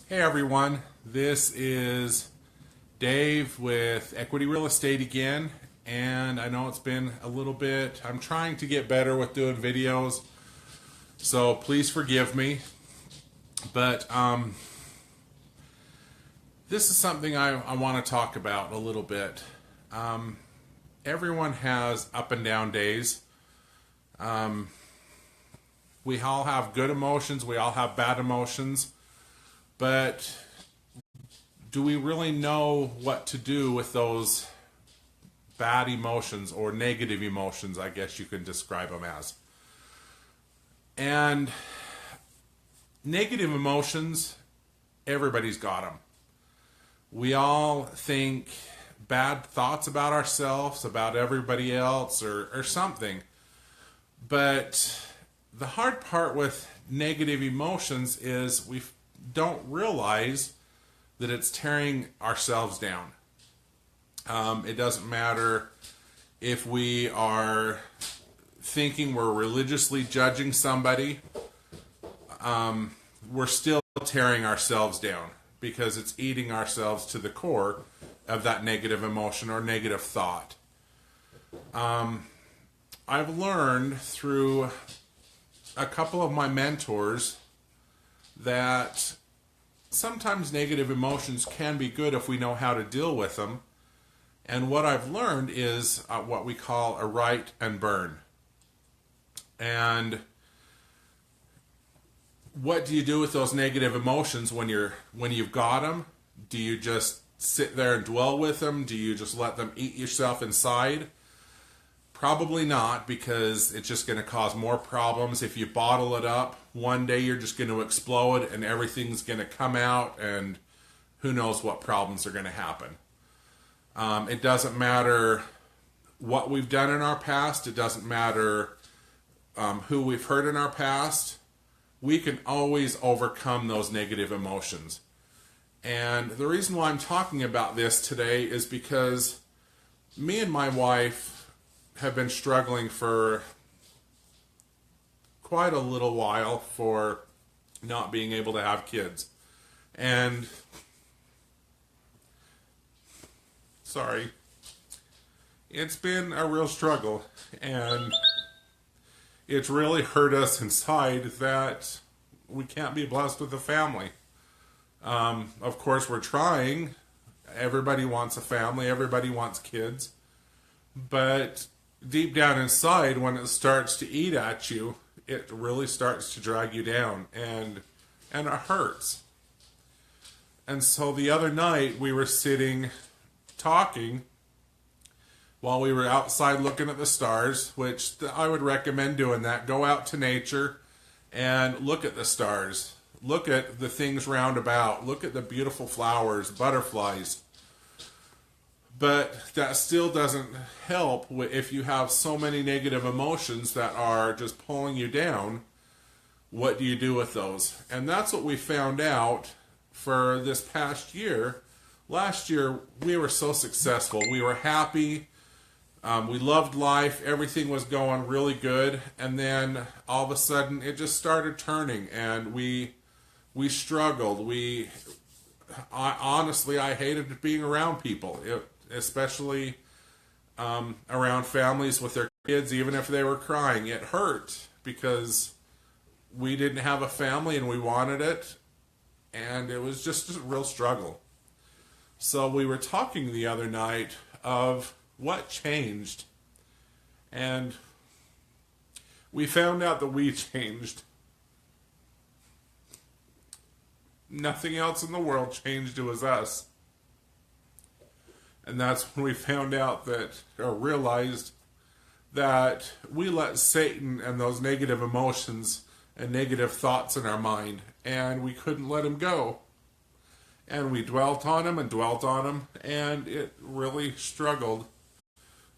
Hey everyone, this is Dave with Equity Real Estate again, and I know it's been a little bit, I'm trying to get better with doing videos, so please forgive me, but this is something I want to talk about a little bit. Everyone has up and down days. We all have good emotions, we all have bad emotions. But do we really know what to do with those bad emotions or negative emotions, I guess you could describe them as? And negative emotions, everybody's got them. We all think bad thoughts about ourselves, about everybody else, or something. But the hard part with negative emotions is we don't realize that it's tearing ourselves down. It doesn't matter if we are thinking we're religiously judging somebody, we're still tearing ourselves down because it's eating ourselves to the core of that negative emotion or negative thought. I've learned through a couple of my mentors that sometimes negative emotions can be good if we know how to deal with them. And what I've learned is what we call a write and burn. And what do you do with those negative emotions when you've got them? Do you just sit there and dwell with them? Do you just let them eat yourself inside? Probably not, because it's just going to cause more problems. If you bottle it up, one day you're just going to explode and everything's going to come out, and who knows what problems are going to happen. It doesn't matter what we've done in our past. It doesn't matter who we've hurt in our past. We can always overcome those negative emotions. And the reason why I'm talking about this today is because me and my wife have been struggling for quite a little while for not being able to have kids. And sorry, it's been a real struggle, and it's really hurt us inside that we can't be blessed with a family. Of course, we're trying. Everybody wants a family, everybody wants kids, but deep down inside, when it starts to eat at you, it really starts to drag you down, and it hurts. And so the other night we were sitting talking while we were outside looking at the stars, which I would recommend doing that. Go out to nature and look at the stars. Look at the things round about. Look at the beautiful flowers, butterflies. But that still doesn't help if you have so many negative emotions that are just pulling you down. What do you do with those? And that's what we found out for this past year. Last year, we were so successful. We were happy. We loved life. Everything was going really good. And then all of a sudden, it just started turning, and we struggled. Honestly, I hated being around people. Especially around families with their kids, even if they were crying. It hurt because we didn't have a family and we wanted it, and it was just a real struggle. So we were talking the other night of what changed, and we found out that we changed. Nothing else in the world changed. It was us. And that's when we found out that, or realized that we let Satan and those negative emotions and negative thoughts in our mind, and we couldn't let him go. And we dwelt on him and dwelt on him, and it really struggled.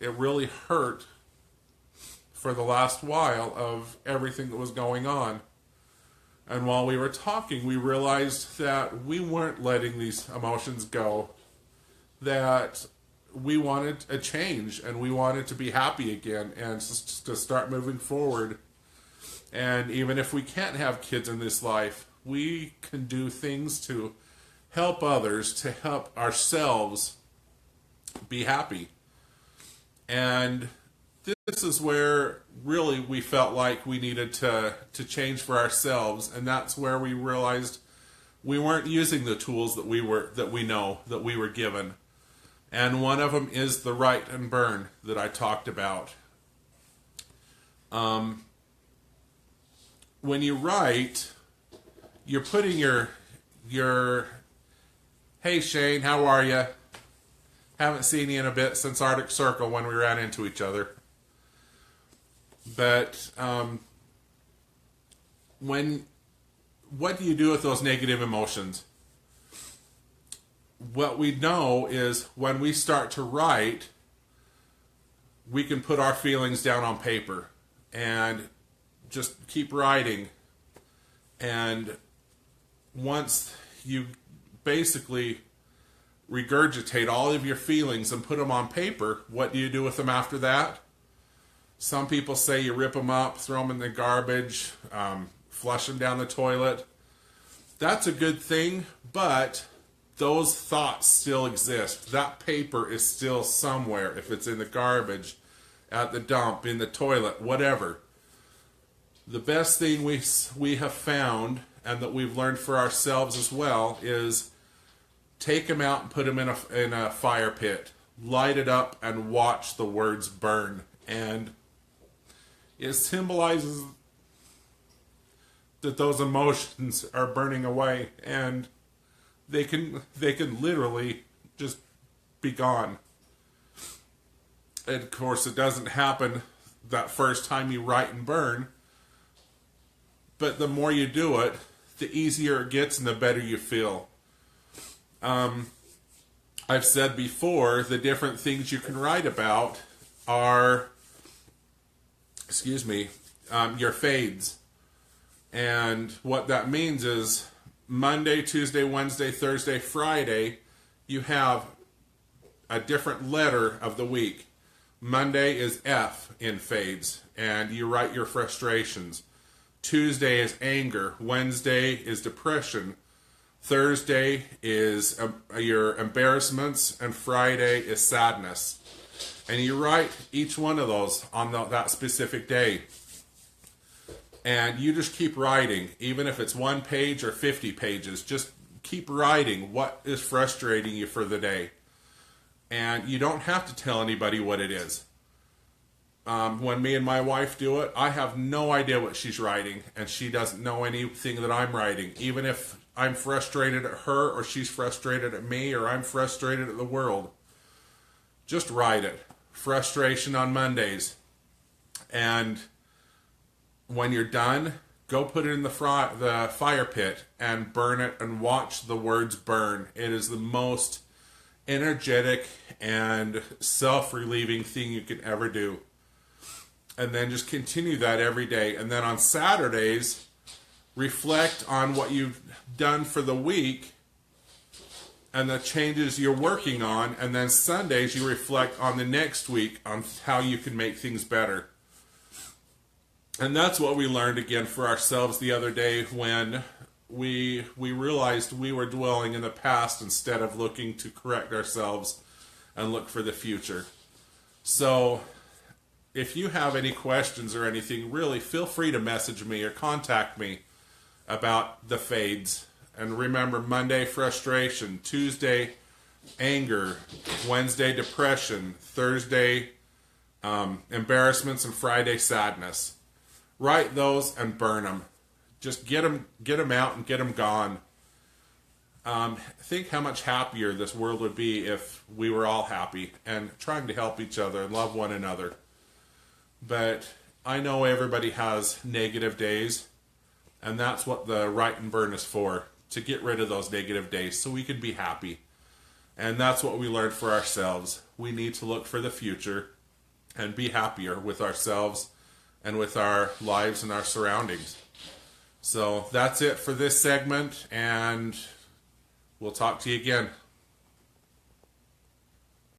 It really hurt for the last while of everything that was going on. And while we were talking, we realized that we weren't letting these emotions go. That we wanted a change, and we wanted to be happy again and to start moving forward. And even if we can't have kids in this life, we can do things to help others, to help ourselves be happy. And this is where really we felt like we needed to change for ourselves, and that's where we realized we weren't using the tools that we were given. And one of them is the write and burn that I talked about. When you write, you're putting your hey Shane, how are you? Haven't seen you in a bit since Arctic Circle when we ran into each other. But what do you do with those negative emotions? What we know is when we start to write, we can put our feelings down on paper and just keep writing. And once you basically regurgitate all of your feelings and put them on paper, what do you do with them after that? Some people say you rip them up, throw them in the garbage, flush them down the toilet. That's a good thing, but those thoughts still exist. That paper is still somewhere, if it's in the garbage, at the dump, in the toilet, whatever. The best thing we have found, and that we've learned for ourselves as well, is take them out and put them in a fire pit. Light it up and watch the words burn. And it symbolizes that those emotions are burning away, and they can literally just be gone. And of course, it doesn't happen that first time you write and burn, but the more you do it, the easier it gets and the better you feel. I've said before, the different things you can write about are, your fades. And what that means is Monday, Tuesday, Wednesday, Thursday, Friday, you have a different letter of the week. Monday is F in fades, and you write your frustrations. Tuesday is anger. Wednesday is depression. Thursday is your embarrassments, and Friday is sadness. And you write each one of those on that specific day. And you just keep writing, even if it's 1 page or 50 pages. Just keep writing what is frustrating you for the day. And you don't have to tell anybody what it is. When me and my wife do it, I have no idea what she's writing, and she doesn't know anything that I'm writing. Even if I'm frustrated at her, or she's frustrated at me, or I'm frustrated at the world, just write it. Frustration on Mondays. And when you're done, go put it in the fire pit and burn it and watch the words burn. It is the most energetic and self-relieving thing you can ever do. And then just continue that every day. And then on Saturdays, reflect on what you've done for the week and the changes you're working on. And then Sundays, you reflect on the next week on how you can make things better. And that's what we learned again for ourselves the other day when we realized we were dwelling in the past instead of looking to correct ourselves and look for the future. So if you have any questions or anything, really feel free to message me or contact me about the fades. And remember, Monday, frustration. Tuesday, anger. Wednesday, depression. Thursday, embarrassments. And Friday, sadness. Write those and burn them. Just get them out and get them gone. Think how much happier this world would be if we were all happy and trying to help each other and love one another. But I know everybody has negative days, and that's what the write and burn is for, to get rid of those negative days so we can be happy. And that's what we learned for ourselves. We need to look for the future and be happier with ourselves and with our lives and our surroundings. So that's it for this segment, and we'll talk to you again.